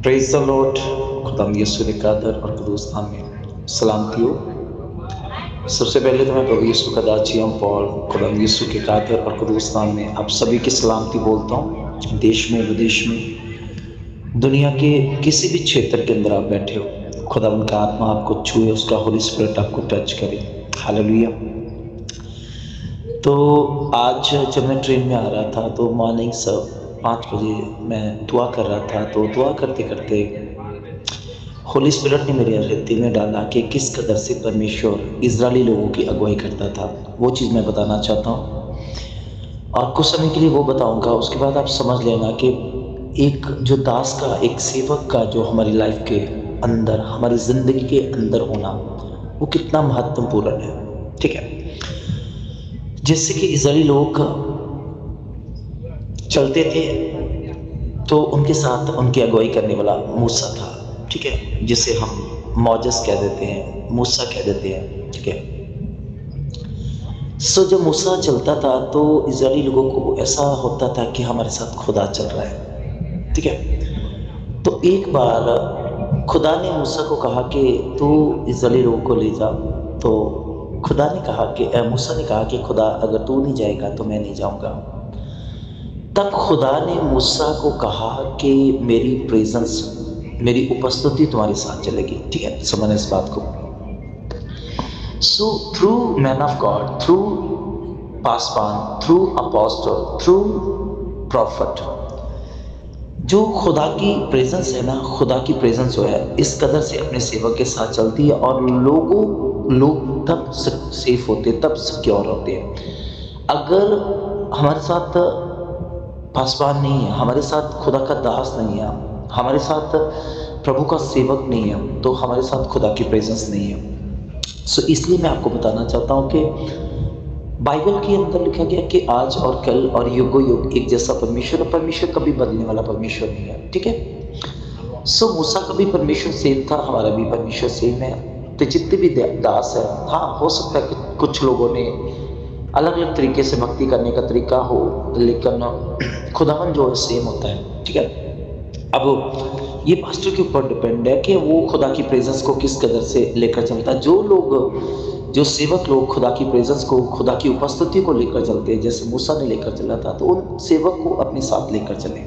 Praise the Lord. खुदाम यीशु ने कादर और कदूस नाम में सलामती हो। सबसे पहले तो मैं प्रभु यीशु का दाची हम पॉल खुदाम यीशु के कादर और कदूस नाम में आप सभी की सलामती बोलता हूँ। देश में विदेश में दुनिया के किसी भी क्षेत्र के अंदर आप बैठे हो, खुदा उनका आत्मा आपको छुए, उसका होली स्पिरिट आपको टच करे। हालेलुया। तो आज जब मैं ट्रेन में आ रहा था तो मॉर्निंग 5 बजे मैं दुआ कर रहा था, तो दुआ करते करते होली स्पिरिट ने मेरे हृदय में डाला कि किस कदर से परमेश्वर इजरायली लोगों की अगुवाई करता था। वो चीज़ मैं बताना चाहता हूँ और कुछ समय के लिए वो बताऊंगा। उसके बाद आप समझ लेना कि एक जो दास का, एक सेवक का जो हमारी लाइफ के अंदर, हमारी ज़िंदगी के अंदर होना वो कितना महत्वपूर्ण है। ठीक है, जैसे कि इजरायली लोग चलते थे तो उनके साथ उनकी अगुवाई करने वाला मूसा था। ठीक है, जिसे हम मौजस कह देते हैं, मूसा कह देते हैं। ठीक है, सो जब मूसा चलता था तो इजरायली लोगों को ऐसा होता था कि हमारे साथ खुदा चल रहा है। ठीक है, तो एक बार खुदा ने मूसा को कहा कि तू इजरायली लोगों को ले जा। तो खुदा ने कहा कि मूसा ने कहा कि खुदा अगर तू नहीं जाएगा तो मैं नहीं जाऊंगा। तब खुदा ने मूसा को कहा कि मेरी प्रेजेंस, मेरी उपस्थिति तुम्हारे साथ चलेगी। ठीक है, समझना इस बात को। So through man of God, through Paswan, through apostle, through profit, जो खुदा की प्रेजेंस है ना, खुदा की प्रेजेंस जो है इस कदर से अपने सेवक के साथ चलती है और लोग तब सेफ होते, तब सिक्योर होते हैं। अगर हमारे साथ पासवान नहीं है, हमारे साथ खुदा का दास नहीं है, हमारे साथ प्रभु का सेवक नहीं है, तो हमारे साथ खुदा की प्रेजेंस नहीं है। सो इसलिए मैं आपको बताना चाहता हूँ कि बाइबल के अंदर लिखा गया कि आज और कल और युगो युग एक जैसा परमेश्वर, परमेश्वर कभी बदलने वाला परमेश्वर नहीं है। ठीक है, सो मूसा का भी परमेश्वर सेम था, हमारा भी परमेश्वर सेम है। तो जितने भी दास है, हाँ हो सकता है कि कुछ लोगों ने अलग अलग तरीके से भक्ति करने का तरीका हो, लेकिन खुदावन जो है सेम होता है। ठीक है, अब ये पास्टर के ऊपर डिपेंड है कि वो खुदा की प्रेजेंस को किस कदर से लेकर चलता है। जो सेवक लोग खुदा की प्रेजेंस को, खुदा की उपस्थिति को लेकर चलते हैं, जैसे मूसा ने लेकर चला था, तो उन सेवक को अपने साथ लेकर चले,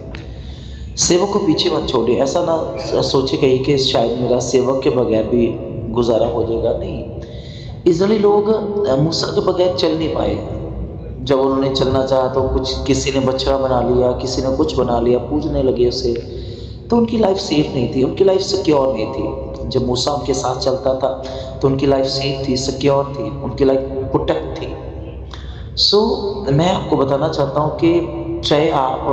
सेवक को पीछे मत छोड़े। ऐसा ना सोचे कहीं कि शायद मेरा सेवक के बगैर भी गुजारा हो जाएगा। नहीं, इजरायली लोग मूसा के बगैर चल नहीं पाए। जब उन्होंने चलना चाहा तो कुछ, किसी ने बछड़ा बना लिया, किसी ने कुछ बना लिया, पूजने लगे उसे, तो उनकी लाइफ सेफ नहीं थी, उनकी लाइफ सिक्योर नहीं थी। जब मूसा उनके साथ चलता था तो उनकी लाइफ सेफ थी, सिक्योर थी, उनकी लाइफ प्रोटेक्ट थी। सो मैं आपको बताना चाहता हूँ कि चाहे आप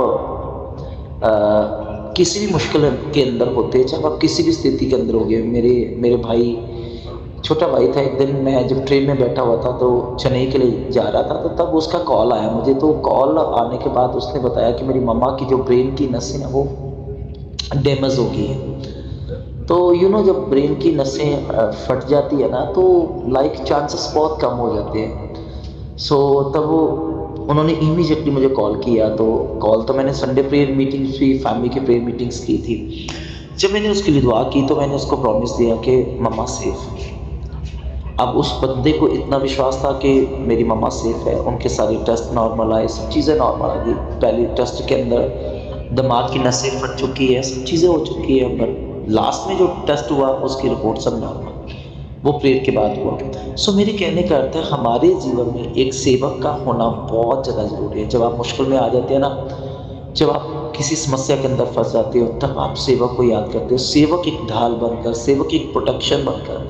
किसी भी मुश्किल के अंदर होते, चाहे आप किसी भी स्थिति के अंदर हो गए। मेरे भाई, छोटा भाई था, एक दिन मैं जब ट्रेन में बैठा हुआ था तो चेन्नई के लिए जा रहा था, तो तब उसका कॉल आया मुझे। तो कॉल आने के बाद उसने बताया कि मेरी मम्मा की जो ब्रेन की नसें हैं वो डैमेज हो गई है। तो जब ब्रेन की नसें फट जाती है ना, तो लाइफ चांसेस बहुत कम हो जाते हैं। सो तब उन्होंने इमीडिएटली मुझे कॉल किया। तो कॉल तो मैंने संडे प्रेयर मीटिंग्स भी, फैमिली की प्रेयर मीटिंग्स की थी। जब मैंने उसके लिए दुआ की तो मैंने उसको प्रॉमिस दिया कि मम्मा सेफ। अब उस बंदे को इतना विश्वास था कि मेरी मम्मा सेफ है, उनके सारे टेस्ट नॉर्मल आए, सब चीज़ें नॉर्मल आ गई। पहले टेस्ट के अंदर दिमाग की नसें फट चुकी है, सब चीज़ें हो चुकी है, बट लास्ट में जो टेस्ट हुआ उसकी रिपोर्ट सब नॉर्मल, वो प्रेयर के बाद हुआ। सो मेरे कहने का अर्थ है, हमारे जीवन में एक सेवक का होना बहुत ज़्यादा ज़रूरी है। जब आप मुश्किल में आ जाते हैं ना, जब आप किसी समस्या के अंदर फंस जाते हो, तब आप सेवक को याद करते हो। सेवक एक ढाल बनकर, सेवक एक प्रोटेक्शन बनकर,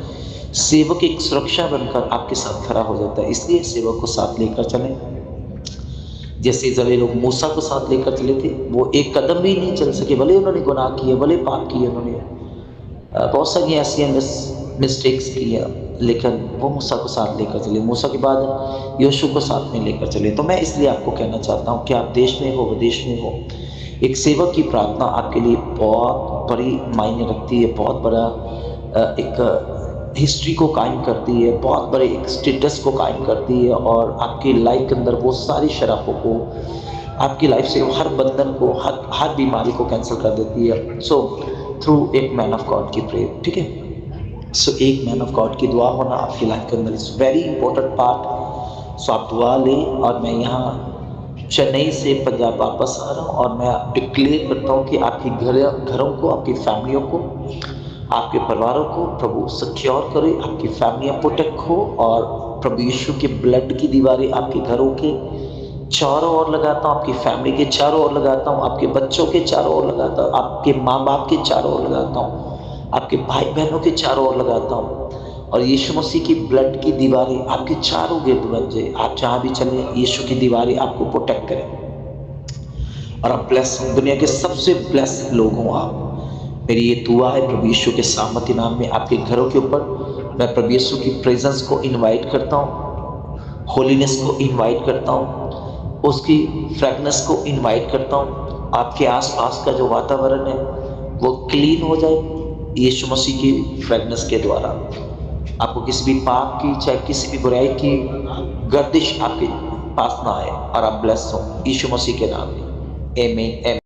सेवक एक सुरक्षा बनकर आपके साथ खड़ा हो जाता है। इसलिए सेवक को साथ लेकर चलें। जैसे इजरायली लोग मूसा को साथ लेकर चले थे, वो एक कदम भी नहीं चल सके, भले उन्होंने गुनाह किए, भले पाप किए, उन्होंने बहुत सारी ऐसी मिस्टेक्स किया, लेकिन वो मूसा को साथ लेकर चले। मूसा के बाद यहोशू को साथ में लेकर चले। तो मैं इसलिए आपको कहना चाहता हूँ कि आप देश में हो, विदेश में हो, एक सेवक की प्रार्थना आपके लिए बहुत बड़ी मायने रखती है, बहुत बड़ा एक हिस्ट्री को कायम करती है, बहुत बड़े एक स्टेटस को कायम करती है, और आपकी लाइफ के अंदर वो सारी शराफों को, आपकी लाइफ से हर बंधन को, हर बीमारी को कैंसिल कर देती है। सो थ्रू एक मैन ऑफ गॉड की प्रेयर, ठीक है। सो एक मैन ऑफ गॉड की दुआ होना आपकी लाइफ के अंदर इज वेरी इंपॉर्टेंट पार्ट। सो आप दुआ लें। और मैं यहाँ चेन्नई से पंजाब वापस आ रहा हूँ और मैं डिक्लेयर करता हूँ कि आपकी घरों को, आपकी फैमिलियों को, आपके परिवारों को प्रभु सिक्योर करे, आपकी फैमिलियाँ प्रोटेक्ट हो, और प्रभु यीशु के ब्लड की दीवारें आपके घरों के चारों ओर लगाता हूँ, आपकी फैमिली के चारों ओर लगाता हूँ, आपके बच्चों के चारों ओर लगाता हूँ, आपके माँ बाप के चारों ओर लगाता हूँ, आपके भाई बहनों के चारों ओर लगाता हूँ। और यीशु मसीह की ब्लड की दीवारें आपके चारों गिर्द बन जाए। आप जहाँ भी चले, यीशु की दीवारें आपको प्रोटेक्ट करें और आप ब्लेस, दुनिया के सबसे ब्लेस लोग हों आप। मेरी ये दुआ है प्रभु यीशु के सामर्थ्य नाम में आपके घरों के ऊपर। मैं प्रभु यीशु की प्रेजेंस को इनवाइट करता हूँ, होलीनेस को इनवाइट करता हूँ, उसकी फ्रेगनेंस को इनवाइट करता हूँ। आपके आसपास का जो वातावरण है वो क्लीन हो जाए यीशु मसीह की फ्रेगनेंस के द्वारा। आपको किसी भी पाप की, चाहे किसी भी बुराई की गर्दिश आपके पास ना आए और आप ब्लेस हो यीशु मसीह के नाम में। आमीन।